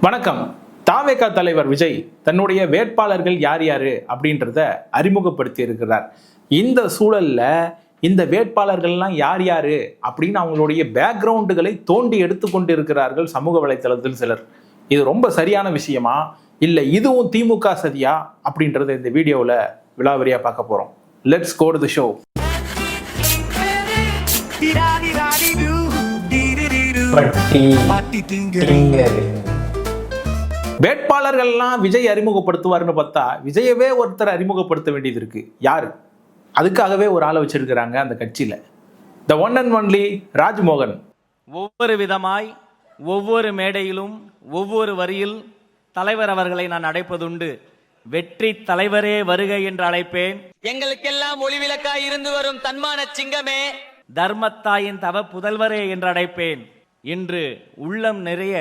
வணக்கம். தாவேகா தலைவர் விஜய் தன்னுடைய வேட்பாளர்கள் யார் யாரு அப்படின்றத அறிமுகப்படுத்தி இருக்கிறார். இந்த சூழல்ல இந்த வேட்பாளர்கள்லாம் யார் யாரு அப்படின்னு அவங்களுடைய பேக்ரவுண்டுகளை தோண்டி எடுத்துக்கொண்டு இருக்கிறார்கள் சமூக வலைத்தளத்தில் சிலர். இது ரொம்ப சரியான விஷயமா இல்லை இதுவும் திமுக சதியா அப்படின்றத இந்த வீடியோவில் விலாவரியா பார்க்க போறோம். Let's go to the show. வேட்பாளர்கள்லாம் விஜய் அறிமுகப்படுத்துவார்னு பார்த்தா விஜயவே ஒருத்தர் அறிமுகப்படுத்த வேண்டியது இருக்கு. யாரு? அதுக்காகவே ஒரு ஆளை வச்சிருக்கிறாங்க அந்த கட்சியில. The one and only Rajmohan. ஒவ்வொரு விதமாய் ஒவ்வொரு மேடையிலும் ஒவ்வொரு வரியில் தலைவர் அவர்களை நான் அழைப்பதுண்டு. வெற்றி தலைவரே வருக என்று அழைப்பேன். எங்களுக்கெல்லாம் ஒளிவிளக்காய் இருந்து வரும் தன்மான சிங்கமே, தர்மத்தாயின் தவ புதல்வரே என்று அழைப்பேன். இன்று உள்ளம் நிறைய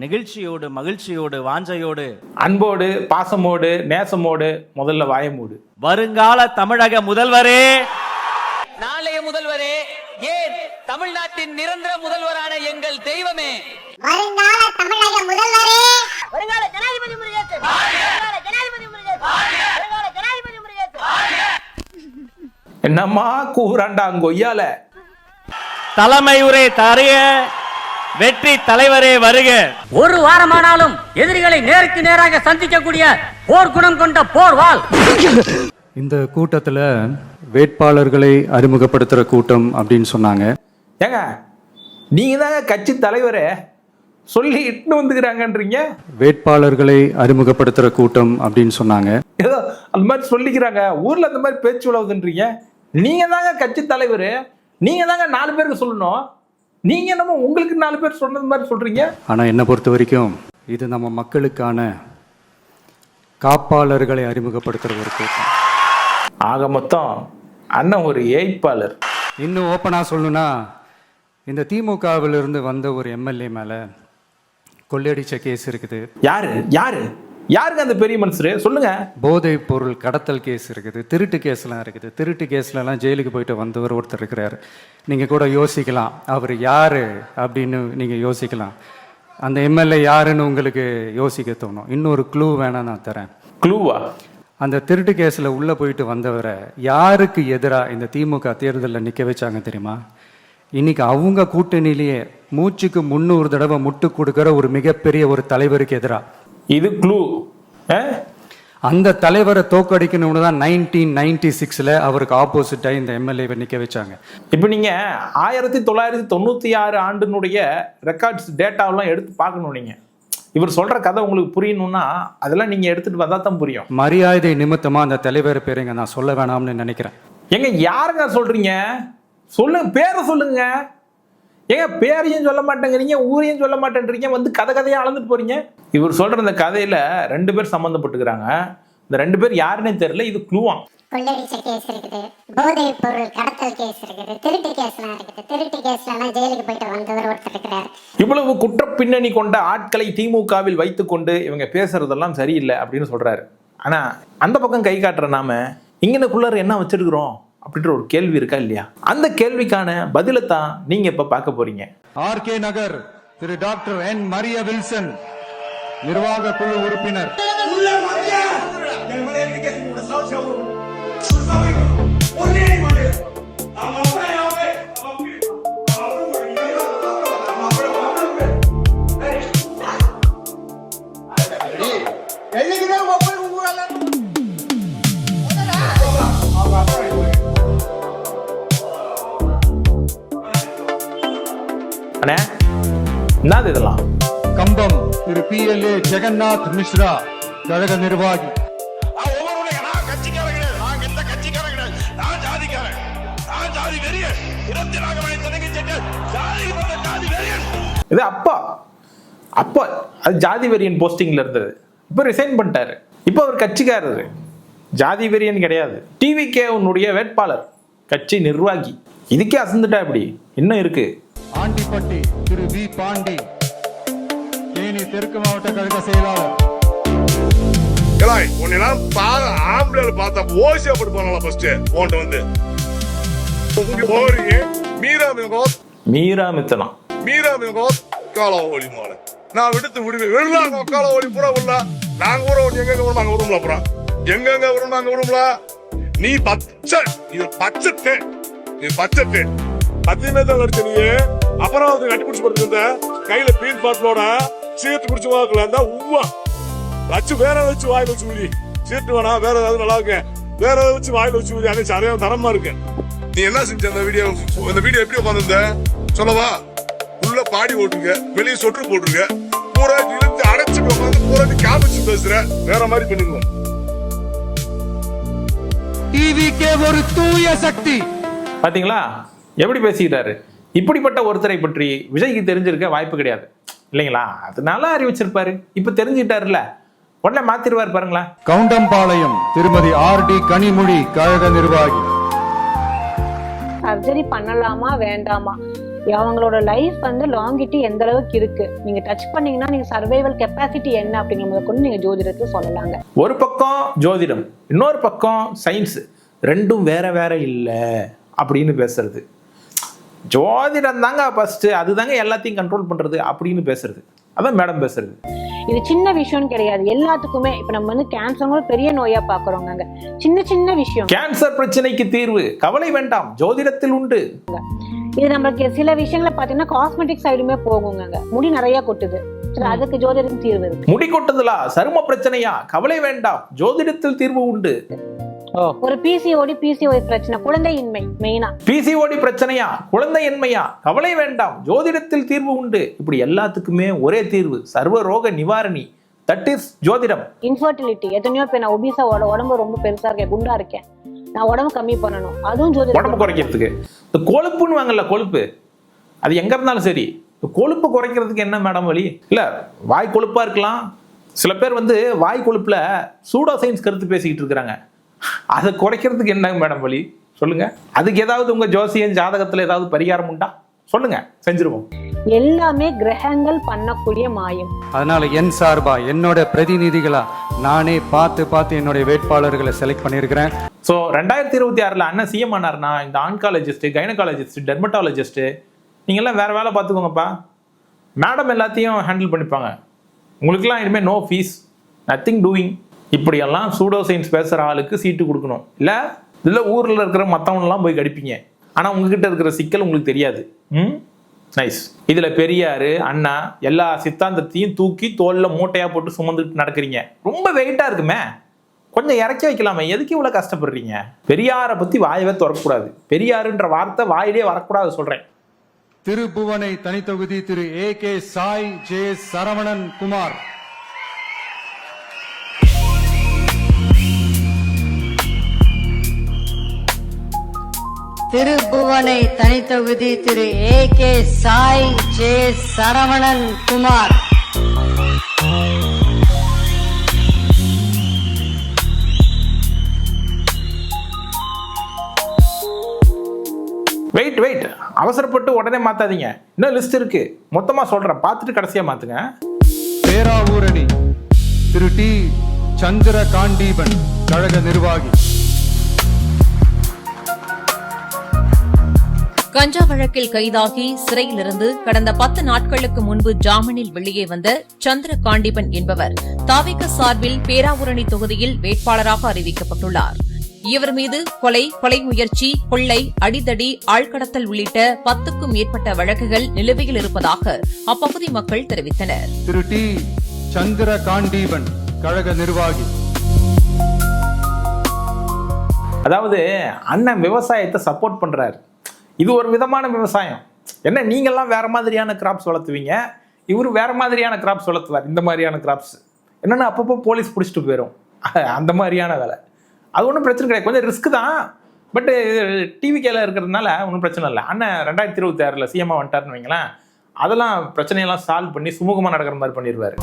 நெகிழ்ச்சியோடு மகிழ்ச்சியோடு வாஞ்சையோடு அன்போடு பாசமோடு நேசமோடு முதல்ல வாயமோடு வருங்கால தமிழக முதல்வரே, நாளைய முதல்வரே, ஏன் தமிழ்நாட்டின் நிரந்தர முதல்வரான எங்கள் தெய்வமே, வருங்கால தமிழக முதல்வரே, வருங்கால ஜனாதிபதி முருகேசு, வருங்கால ஜனாதிபதி முருகேசு, வருங்கால ஜனாதிபதி முருகேசு. என்னம்மா கூறாண்டா கொய்யால. தலைமை உரை தரைய வெற்றி தலைவரே வருக. ஒரு வாரமானாலும் எதிரிகளை நேருக்கு நேராக சந்திக்கக்கூடிய போர்க்குணம் கொண்ட போர்வாள். இந்த கூட்டத்தில் வேட்பாளர்களை அறிமுகப்படுத்துகிற கூட்டம் அப்படின்னு சொன்னாங்க. ஏங்க நீங்க தாங்க கட்சி தலைவரே சொல்லி இட்டு வந்துக்கிறாங்கன்றீங்க. வேட்பாளர்களை அறிமுகப்படுத்துகிற கூட்டம் அப்படின்னு சொன்னாங்க. ஏதோ அந்த மாதிரி சொல்லிக்கிறாங்க, ஊர்ல அந்த மாதிரி பேச்சு உழவுதுன்றீங்க. நீங்க தாங்க கட்சி தலைவர், நீங்க தாங்க 4 பேருக்கு சொல்லணும். நீங்க என்னமோ உங்களுக்கு 4 பேர் சொன்னது மாதிரி சொல்றீங்க. ஆனால் என்னை பொறுத்த வரைக்கும் இது நம்ம மக்களுக்கான காப்பாளர்களை அறிமுகப்படுத்துகிற ஒரு கூட்டம். ஆக மொத்தம் அண்ணன் ஒரு ஏய்ப்பாளர். இன்னும் ஓப்பனாக சொல்லணும்னா இந்த திமுகவிலிருந்து வந்த ஒரு எம்எல்ஏ மேலே கொள்ளையடிச்ச கேஸ் இருக்குது. யாரு யாரு யாருக்கு அந்த பெரிய மனுஷரு சொல்லுங்க. போதைப் பொருள் கடத்தல் கேஸ் இருக்குது, திருட்டு கேஸ்லாம் இருக்குது. திருட்டு கேஸ்லலாம் ஜெயிலுக்கு போயிட்டு வந்தவர் ஒருத்தர் இருக்கிறார். நீங்கள் கூட யோசிக்கலாம் அவர் யார் அப்படின்னு நீங்கள் யோசிக்கலாம். அந்த எம்எல்ஏ யாருன்னு உங்களுக்கு யோசிக்க தோணும். இன்னொரு க்ளூ வேணா நான் தரேன். க்ளூவா? அந்த திருட்டு கேஸில் உள்ளே போயிட்டு வந்தவரை யாருக்கு எதிராக இந்த திமுக தேர்தலில் நிற்க வச்சாங்க தெரியுமா? இன்னைக்கு அவங்க கூட்டணியிலேயே மூச்சுக்கு 300 தடவை முட்டு கொடுக்குற ஒரு மிகப்பெரிய ஒரு தலைவருக்கு எதிராக. இது க்ளூ. அந்த தலைவரை தோக்கடிக்கணும்னு தான் 1996 அவருக்கு ஆப்போசிட்டாக இந்த எம்எல்ஏவை நிற்க வச்சாங்க. இப்போ நீங்கள் 1996 ஆண்டினுடைய ரெக்கார்ட்ஸ் டேட்டாவெல்லாம் எடுத்து பார்க்கணும். நீங்கள் இவர் சொல்கிற கதை உங்களுக்கு புரியணும்னா அதெல்லாம் நீங்கள் எடுத்துகிட்டு வந்தால் தான் புரியும். மரியாதை நிமித்தமாக அந்த தலைவர் பேருங்க நான் சொல்ல வேணாம்னு நினைக்கிறேன். எங்க யாருங்க சொல்கிறீங்க? சொல்லுங்க, பேரை சொல்லுங்க. ஏங்க பேரையும் சொல்ல மாட்டேங்கிறீங்க, ஊரையும் சொல்ல மாட்டேன்றீங்க, வந்து கதையாக அளந்துட்டு போறீங்க. இவர் சொல்ற இந்த கதையில 2 பேர் சம்பந்தப்பட்டுக்கிறாங்க. இந்த 2 பேர் யாருன்னே தெரியல. இது க்ளூவாம். கொள்ளையடிச்ச கேஸ் இருக்குது, போதைப் பொருள் கடத்தல் கேஸ் இருக்குது, திருட்டு கேஸ்லாம் இருக்குது. திருட்டு கேஸ்லாம் ஜெயிலுக்கு போயிட்டு வந்தவர் ஒருத்தர் இருக்கிறார். இவ்வளவு குற்ற பின்னணி கொண்ட ஆட்களை திமுகவில் வைத்துக்கொண்டு இவங்க பேசுறதெல்லாம் சரியில்லை அப்படின்னு சொல்றாரு. ஆனா அந்த பக்கம் கை காட்டுற நாம இங்கனக்குள்ளார என்ன வச்சிருக்கிறோம் அப்படின்ற ஒரு கேள்வி இருக்கா இல்லையா? அந்த கேள்விக்கான பதிலை தான் நீங்க இப்ப பார்க்க போறீங்க. ஆர்கே நகர் திரு டாக்டர் என் மரிய வில்சன், நிர்வாக குழு உறுப்பினர். அண்ணே என்னது இதெல்லாம்? கம்பம் திரு PLA ஜெகநாத் மிஸ்ரா, கழக நிர்வாகி. இது அப்பா அப்பா அது ஜாதி வெறியன் போஸ்டிங்ல இருந்தது. இப்போ ரிசைன் பண்ணிட்டாரு. இப்போ அவர் கட்சிக்காரரு, ஜாதி வெறியன் கிடையாது. டிவிகேனுடைய வேட்பாளர், கட்சி நிர்வாகி. இதுக்கே அசந்துட்டா இப்படி என்ன இருக்கு? ஆண்டிப்பட்டி திரு வி பாண்டி, தேனி தெற்கு மாவட்ட கழக செயலாளர். ஆம்பளை பார்த்தா ஓசியா போட்டு ஃபர்ஸ்ட் போன்ட்டு வந்து மீரா மித்தனம். கால ஓடி மாலை நான் விடுத்து விடுவேன் வெளிலாம் கால ஓடி பூரா உள்ள நாங்க ஊற எங்க வரும் நாங்க வரும்ல அப்புறம் எங்க வரும் நாங்க வரும்ல நீ பச்சை இது பச்சை இது பச்சை 10 நேரத்தில் அடிச்ச நீ அப்புறம் கட்டி பிடிச்சு படுத்து கையில பீன் பாட்டிலோட சீட்டு குடிச்சு வாக்கல இருந்தா உவா வச்சு வேற வச்சு வாயில வச்சு ஊதி சீட்டு வேணா வேற ஏதாவது நல்லா இருக்கு வேற ஏதாவது வச்சு வாயில வச்சு ஊதி அதே சரியான தரமா இருக்கு நீ என்ன செஞ்ச அந்த வீடியோ எப்படி உட்காந்துருந்த சொல்லவா உள்ள பாடி ஓட்டுங்க வெளியே சொட்டு போட்டுருங்க பூரா இழுத்து அடைச்சு உட்காந்து பூரா நீ காமிச்சு பேசுற வேற மாதிரி பண்ணிடுவோம் டிவிக்கே ஒரு தூய சக்தி. பாத்தீங்களா எப்படி பேசிக்கிட்டாரு? இப்படிப்பட்ட ஒருத்தரை பற்றி விஜய்க்கு தெரிஞ்சிருக்க வாய்ப்பு கிடையாது இல்லைங்களா? அதனால அறிவிச்சிருப்பாரு. இப்ப தெரிஞ்சுக்கிட்டாருல்ல, உடனே மாத்திருவார் பாருங்களா. கவுண்டம்பாளையம் திருமதி ஆர்.டி. கனிமொழி கழக நிர்வாகி. சர்ஜரி பண்ணலாமா வேண்டாமா, அவங்களோட லைஃப் வந்து லாங்கிட்டி எந்த அளவுக்கு இருக்கு, நீங்க டச் பண்ணீங்கன்னா நீங்க சர்வைவல் கெப்பாசிட்டி என்ன அப்படிங்கிறத கொண்டு நீங்க ஜோதிடத்தை சொல்லலாங்க. ஒரு பக்கம் ஜோதிடம், இன்னொரு பக்கம் சயின்ஸ், ரெண்டும் வேற வேற இல்லை அப்படின்னு பேசுறது. ஜோதிடம் தாங்க ஃபர்ஸ்ட், அதுதாங்க எல்லாத்தையும் கண்ட்ரோல் பண்றது அப்படின்னு பேசுறது. அதான் மேடம் பேசுறது. இது சின்ன விஷயம் கிடையாது, எல்லாத்துக்குமே. இப்ப நம்ம வந்து கேன்சர் பெரிய நோயா பாக்குறோங்க. சின்ன சின்ன விஷயம். கேன்சர் பிரச்சனைக்கு தீர்வு கவலை வேண்டாம், ஜோதிடத்தில் உண்டு. இது நமக்கு சில விஷயங்களை பாத்தீங்கன்னா காஸ்மெட்டிக் சைடுமே போகுங்க. முடி நிறைய கொட்டுது, அதுக்கு ஜோதிடத்தில் தீர்வு இருக்கு. முடி கொட்டுதலா, சரும பிரச்சனையா, கவலை வேண்டாம், ஜோதிடத்தில் தீர்வு உண்டு. ஒரு பிசிஓடி பிரச்சனை, குழந்தையின்மை மெயினா. பிசிஓடி பிரச்சனையா, குழந்தையின்மையா, கவலை வேண்டாம், ஜோதிடத்தில் தீர்வு உண்டு. இப்படி எல்லாத்துக்குமே ஒரே தீர்வு, சர்வ ரோக நிவாரணி. தட் இஸ் ஜோதிடம். இன்ஃபர்டிலிட்டி, எத்தனையோ பேர் நான் ஒபிசா, உடம்பு ரொம்ப பெருசா இருக்கேன், குண்டா இருக்கேன், நான் உடம்பு கம்மி பண்ணணும், அதுவும் ஜோதிடம். உடம்பு குறைக்கிறதுக்கு இந்த கொழுப்புன்னு வாங்கல, கொழுப்பு அது எங்க இருந்தாலும் சரி, கொழுப்பு குறைக்கிறதுக்கு என்ன மேடம் வழி? இல்ல வாய் கொழுப்பா இருக்கலாம். சில பேர் வந்து வாய் கொழுப்புல சூடோ சயின்ஸ் கருத்து பேசிக்கிட்டு இருக்கிறாங்க. அதை குறைக்கிறதுக்கு என்ன மேடம் வழி சொல்லுங்க? அதுக்கு ஏதாவது உங்க ஜோசியன் ஜாதகத்துல ஏதாவது பரிகாரம் உண்டா? சொல்லுங்க, செஞ்சிருவோம். எல்லாமே கிரகங்கள் பண்ணக்கூடிய மாயம். அதனால என் சார்பா, என்னோட பிரதிநிதிகளா நானே பார்த்து என்னுடைய வேட்பாளர்களை செலக்ட் பண்ணியிருக்கிறேன். ஸோ 2026 அண்ணன் சிஎம் ஆனார்னா இந்த ஆன்காலஜிஸ்ட், கைனகாலஜிஸ்ட், டெர்மட்டாலஜிஸ்ட் நீங்கள்லாம் வேற வேலை பார்த்துக்கோங்கப்பா. மேடம் எல்லாத்தையும் ஹேண்டில் பண்ணிப்பாங்க. உங்களுக்குலாம் இனிமேல் நோ ஃபீஸ், நத்திங் டூயிங். இப்படியெல்லாம் சூடோ சயின்ஸ் பேசுகிற ஆளுக்கு சீட்டு கொடுக்கணும். இல்லை ஊரில் இருக்கிற மற்றவங்களாம் போய் கடிப்பீங்க. ஆனால் உங்ககிட்ட இருக்கிற சிக்கல் உங்களுக்கு தெரியாது. நைஸ். இதில் பெரியார், அண்ணா எல்லா சித்தாந்தத்தையும் தூக்கி தோலில் மூட்டையாக போட்டு சுமந்துட்டு நடக்கிறீங்க. ரொம்ப வெயிட்டாக இருக்குமே, கொஞ்சம் இறக்கி வைக்கலாமே. எதுக்கு இவ்வளோ கஷ்டப்படுறீங்க? பெரியாரை பற்றி வாயவே திறக்கக்கூடாது. பெரியாருன்ற வார்த்தை வாயிலே வரக்கூடாது சொல்கிறேன். திருப்புவனை தனித்தொகுதி திரு AK சாய் ஜே சரவணன் குமார். திருப்புவனை தனித்தொகுதி Thiru AK Sai J Saravanan Kumar. Wait, அவசரப்பட்டு உடனே மாத்தாதீங்க. இன்னும் லிஸ்ட் இருக்கு, மொத்தமா சொல்றேன், பார்த்துட்டு கடைசியா மாத்துங்க. பேராவூரணி திரு டி சந்திரகாண்டீபன் கழக நிர்வாகி. கஞ்சா வழக்கில் கைதாகி சிறையிலிருந்து கடந்த 10 நாட்களுக்கு முன்பு ஜாமீனில் வெளியே வந்த சந்திரகாண்டீபன் என்பவர் தாவேக சார்பில் பேராவூரணி தொகுதியில் வேட்பாளராக அறிவிக்கப்பட்டுள்ளார். இவர் மீது கொலை முயற்சி, கொள்ளை, அடிதடி, ஆழ்கடத்தல் உள்ளிட்ட 10க்கும் மேற்பட்ட வழக்குகள் நிலுவையில் இருப்பதாக அப்பகுதி மக்கள் தெரிவித்தனர். திரு டி சந்திரகாண்டீபன் கழக நிர்வாகி. அதாவது அண்ணன் விவசாயத்தை சப்போர்ட் பண்றாரு. இது ஒரு விதமான விவசாயம். என்ன நீங்கெல்லாம் வேற மாதிரியான கிராப்ஸ் வளர்த்துவீங்க, இவரு வேற மாதிரியான கிராப்ஸ் வளர்த்துவார். இந்த மாதிரியான கிராப்ஸ் என்னன்னா அப்பப்போ போலீஸ் பிடிச்சிட்டு போயிடும், அந்த மாதிரியான வேலை. அது ஒன்றும் பிரச்சனை கிடையாது, கொஞ்சம் ரிஸ்க் தான். பட்டு டிவிக்கேல இருக்கிறதுனால ஒன்றும் பிரச்சனை இல்லை. அண்ணன் 2026 சிஎம்மா வந்துட்டாருன்னு வைங்களேன், அதெல்லாம் பிரச்சனையெல்லாம் சால்வ் பண்ணி சுமூகமாக நடக்கிற மாதிரி பண்ணிடுவார்.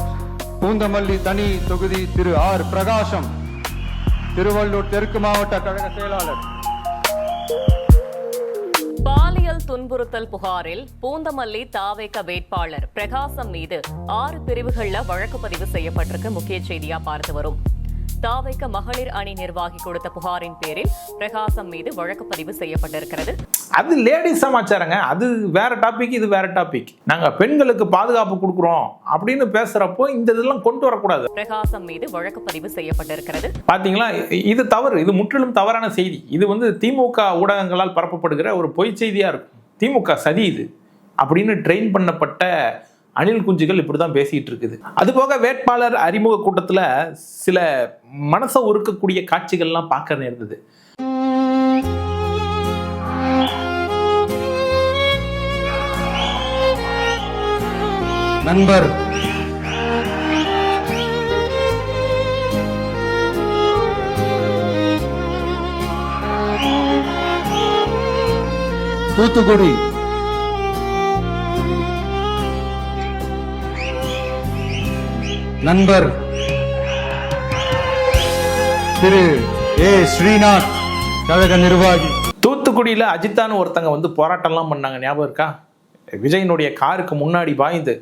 பூந்தமல்லி தனி தொகுதி திரு ஆர் பிரகாசம், திருவள்ளூர் தெற்கு மாவட்ட கழக செயலாளர். பாலியல் துன்புறுத்தல் புகாரில் பூந்தமல்லி தாவேக வேட்பாளர் பிரகாசம் மீது 6 பிரிவுகள்ல வழக்கு பதிவு செய்யப்பட்டிருக்கு. முக்கிய செய்தியா பார்த்து வரும். தாவைக்க மகளிர் அணி நிர்வாகி கொடுத்த புகாரின் பேரில் பிரகாசம் மீது வழக்கு பதிவு செய்யப்பட்டிருக்கிறது. அது லேடிஸ் சமாச்சாரங்க, அது வேற டாபிக், இது வேற டாபிக். நாங்க பெண்களுக்கு பாதுகாப்பு கொடுக்குறோம் அப்படின்னு பேசுறப்போ இந்த இதெல்லாம் கொண்டு வரக்கூடாது. பிரகாசம் மீது வழக்கு பதிவு செய்யப்பட்டிருக்கிறது. பாத்தீங்களா, இது தவறு, இது முற்றிலும் தவறான செய்தி. இது திமுக ஊடகங்களால் பரப்பப்படுகிற ஒரு பொய் செய்தியா இருக்கும். திமுக சதி இது அப்படின்னு ட்ரெயின் பண்ணப்பட்ட அணில் குஞ்சுகள் இப்படிதான் பேசிட்டு இருக்குது. அதுபோக வேட்பாளர் அறிமுக கூட்டத்துல சில மனசை உருக்கக்கூடிய காட்சிகள்லாம் பார்க்க நேர்ந்தது. நண்பர் தூத்துக்குடி நண்பர் திரு ஏ ஸ்ரீநாத் கழக நிர்வாகி. தூத்துக்குடியில அஜித்தான்னு ஒருத்தங்க போராட்டம்லாம் பண்ணாங்க, ஞாபகம் இருக்கா? விஜயனுடைய காருக்கு முன்னாடி பாய்ந்து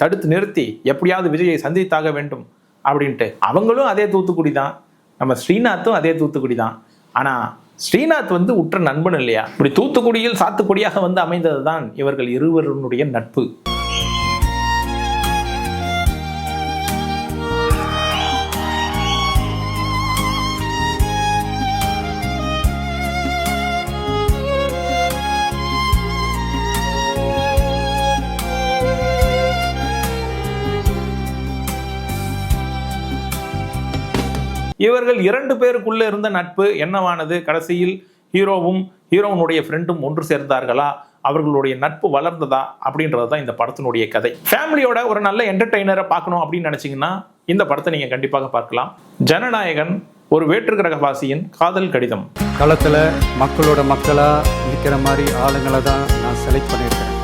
தடுத்து நிறுத்தி எப்படியாவது விஜயை சந்தித்தாக வேண்டும் அப்படின்ட்டு. அவங்களும் அதே தூத்துக்குடி தான், நம்ம ஸ்ரீநாத்தும் அதே தூத்துக்குடி தான். ஆனா ஸ்ரீநாத் உற்ற நண்பன் இல்லையா? இப்படி தூத்துக்குடியில் சாத்துக்குடியாக அமைந்தது தான் இவர்கள் இருவருடைய நட்பு. இவர்கள் 2 பேருக்குள்ள இருந்த நட்பு என்னவானது? கடைசியில் ஹீரோவுடைய ஃப்ரெண்டும் ஒன்று சேர்ந்தார்களா? அவர்களுடைய நட்பு வளர்ந்ததா? அப்படின்றது தான் இந்த படத்தினுடைய கதை. ஃபேமிலியோட ஒரு நல்ல என்டர்டெய்னரை பார்க்கணும் அப்படின்னு நினைச்சீங்கன்னா இந்த படத்தை நீங்க கண்டிப்பாக பார்க்கலாம். ஜனநாயகன், ஒரு வேற்று கிரகவாசியின் காதல் கடிதம். களத்துல மக்களோட மக்களா நிற்கிற மாதிரி ஆளுங்களை தான் நான் செலக்ட் பண்ணியிருக்கேன்.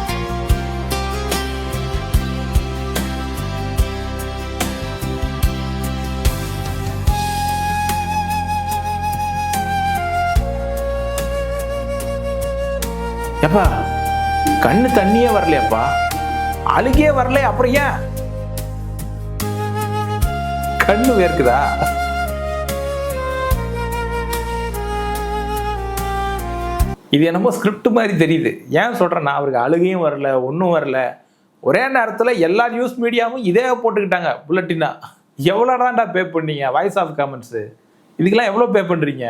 எப்பா கண்ணு தண்ணியே வரலையாப்பா, அழுகியே வரல, அப்புறம் ஏன் கண்ணு வேர்க்குதா? இது என்னமோ ஸ்கிரிப்ட் மாதிரி தெரியுது. ஏன் சொல்றேன்னா, அவருக்கு அழுகையும் வரல, ஒன்றும் வரல. ஒரே நேரத்தில் எல்லா நியூஸ் மீடியாவும் இதே போட்டுக்கிட்டாங்க புல்லட்டினா. எவ்வளோடாண்டா பே பண்ணீங்க? வாய்ஸ் ஆஃப் காமெண்ட்ஸ் இதுக்கெல்லாம் எவ்வளோ பே பண்ணுறீங்க?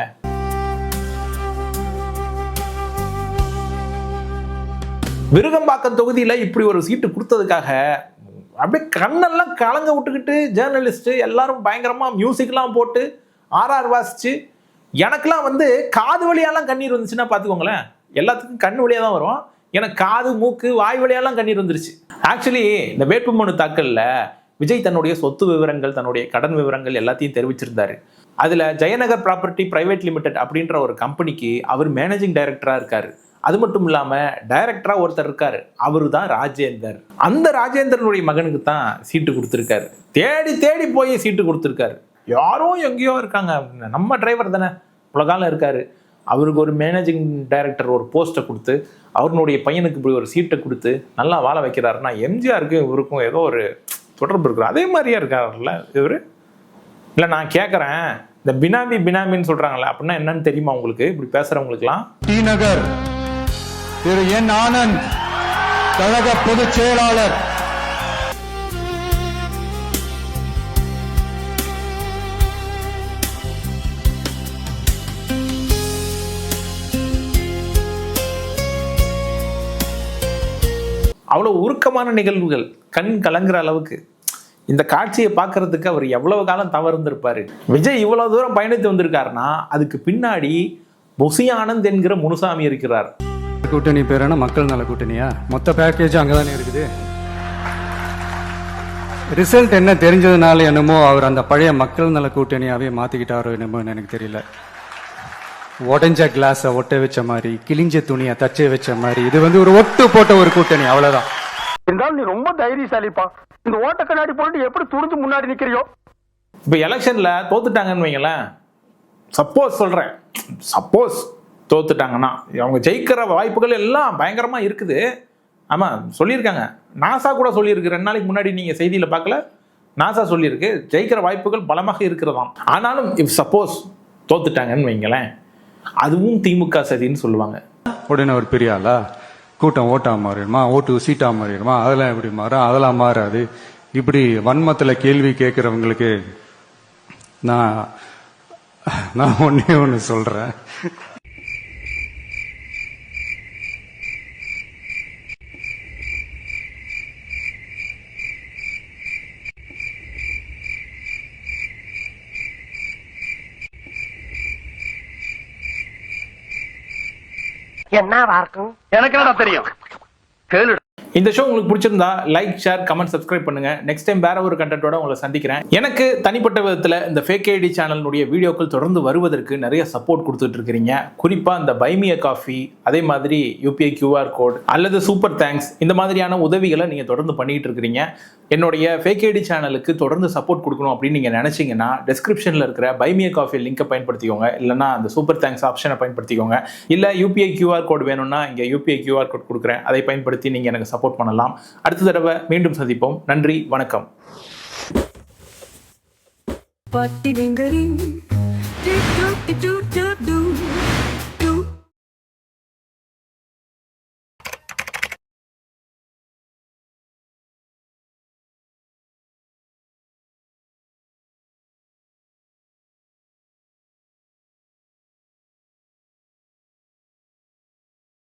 விருகம்பாக்கம் தொகுதியில இப்படி ஒரு சீட்டு கொடுத்ததுக்காக அப்படியே கண்ணெல்லாம் கலங்க விட்டுக்கிட்டு ஜேர்னலிஸ்ட் எல்லாரும் பயங்கரமா மியூசிக்லாம் போட்டு ஆர்ஆர் வாசிச்சு, எனக்கெல்லாம் காது வழியாலாம் கண்ணீர் வந்துச்சுன்னா பார்த்துக்கோங்களேன். எல்லாத்துக்கும் கண் வழியாக தான் வரும், எனக்கு காது மூக்கு வாய் வழியாலாம் கண்ணீர் வந்துருச்சு. ஆக்சுவலி இந்த வேட்புமனு தாக்கல்ல விஜய் தன்னுடைய சொத்து விவரங்கள், தன்னுடைய கடன் விவரங்கள் எல்லாத்தையும் தெரிவிச்சிருந்தாரு. அதுல ஜெயநகர் ப்ராப்பர்ட்டி பிரைவேட் லிமிடெட் அப்படின்ற ஒரு கம்பெனிக்கு அவர் மேனேஜிங் டைரக்டரா இருக்காரு. அது மட்டும் இல்லாம டைரக்டரா ஒருத்தர் இருக்காரு, அவரு தான் ராஜேந்தர். அந்த ராஜேந்தரனுடைய மகனுக்கு தான் சீட்டு கொடுத்துருக்காரு. தேடி தேடி போய் சீட்டு கொடுத்துருக்காரு. யாரோ எங்கேயோ இருக்காங்க, நம்ம டிரைவர் தானே உலகால இருக்காரு, அவருக்கு ஒரு மேனேஜிங் டைரக்டர் ஒரு போஸ்ட்டை கொடுத்து அவருடைய பையனுக்கு இப்படி ஒரு சீட்டை கொடுத்து நல்லா வாழ வைக்கிறாருன்னா எம்ஜிஆருக்கும் இவருக்கும் ஏதோ ஒரு தொடர்பு இருக்கிறோம். அதே மாதிரியா இருக்காருல்ல இவரு? இல்லை நான் கேட்குறேன், இந்த பினாமின்னு சொல்றாங்களே அப்படின்னா என்னன்னு தெரியுமா உங்களுக்கு? இப்படி பேசுறவங்களுக்குலாம்? டி நகர் திரு என் ஆனந்த் கழக பொதுச் செயலாளர். அவ்வளவு உருக்கமான நிகழ்வுகள், கண் கலங்குற அளவுக்கு. இந்த காட்சியை பார்க்கறதுக்கு அவர் எவ்வளவு காலம் தவறுந்திருப்பாரு. விஜய் இவ்வளவு தூரம் பயணித்து வந்திருக்காருன்னா அதுக்கு பின்னாடி பொசி ஆனந்த் என்கிற முனுசாமி இருக்கிறார். கூட்டணி பேரான மக்கள் நல கூட்டணியா? மொத்த பேக்கேஜ் அங்கதானே இருக்குது. ரிசல்ட் என்ன தெரிஞ்சதுனால என்னமோ அவர் அந்த பழைய மக்கள் நல கூட்டணியாவே மாத்திக்கிட்டாரோ என்னமோ எனக்கு தெரியல. உடஞ்ச கிளாஸை ஒட்ட வச்ச மாதிரி, கிழிஞ்ச துணியை தச்சை வச்ச மாதிரி, இது ஒரு ஒட்டு போட்ட ஒரு கூட்டணி, அவ்வளவுதான். இருந்தாலும் நீ ரொம்ப தைரியசாலிப்பா. இந்த ஓட்ட கண்ணாடி போட்டு எப்படி துணிஞ்சு முன்னாடி நிக்கிறியோ? இப்ப எலெக்ஷன்ல தோத்துட்டாங்கன்னு வைங்களேன், சப்போஸ் தோத்துட்டாங்கன்னா அவங்க ஜெயிக்கிற வாய்ப்புகள் எல்லாம் பயங்கரமா இருக்குது. ஆமா சொல்லியிருக்காங்க, நாசா கூட சொல்லியிருக்கு 2 நாளைக்கு முன்னாடி. நீங்க செய்தியில பார்க்கல, நாசா சொல்லியிருக்கு ஜெயிக்கிற வாய்ப்புகள் பலமாக இருக்கிறதாம். ஆனாலும் இஃப் சப்போஸ் தோத்துட்டாங்கன்னு வைங்களேன், அதுவும் திமுக சதின்னு சொல்லுவாங்க. உடனே ஒரு பெரிய ஆளா கூட்டம் ஓட்டா மாறிடுமா, ஓட்டு சீட்டா மாறிடுமா, அதெல்லாம் எப்படி மாறும், அதெல்லாம் மாறாது. இப்படி வன்மத்தில் கேள்வி கேட்குறவங்களுக்கு நான் ஒன்னே ஒன்று சொல்றேன். என்னவா இருக்கும் எனக்கு என்ன தெரியும், கேளு. இந்த ஷோ உங்களுக்கு பிடிச்சிருந்தா லைக், ஷேர், கமெண்ட், சப்ஸ்கிரைப் பண்ணுங்க. நெக்ஸ்ட் டைம் வேற ஒரு கண்டென்ட்டோட உங்களை சந்திக்கிறேன். எனக்கு தனிப்பட்ட விதத்தில் இந்த ஃபேக் ஐடி சேனலுடைய வீடியோக்கள் தொடர்ந்து வருவதற்கு நிறைய சப்போர்ட் கொடுத்துட்டு இருக்கிறீங்க. குறிப்பாக இந்த பைமிய காஃபி, அதே மாதிரி UPI QR கோட் அல்லது சூப்பர் தேங்க்ஸ், இந்த மாதிரியான உதவிகளை நீங்கள் தொடர்ந்து பண்ணிட்டு இருக்கிறீங்க. என்னுடைய ஃபேக் ஐடி சேனலுக்கு தொடர்ந்து சப்போர்ட் கொடுக்கணும் அப்படின்னு நீங்கள் நினச்சிங்கன்னா டிஸ்கிரிப்ஷனில் இருக்கிற பைமிய காஃபி லிங்கை பயன்படுத்திக்கோங்க, இல்லைனா அந்த சூப்பர் தேங்க்ஸ் ஆப்ஷனை பயன்படுத்திக்கோங்க. இல்லை UPI QR கோட் வேணும்னா இங்கே UPI QR கோட் கொடுக்குறேன், அதை பயன்படுத்தி நீங்கள் எனக்கு சப்போர்ட் பண்ணலாம். அடுத்த தடவை மீண்டும் சந்திப்போம். நன்றி, வணக்கம்.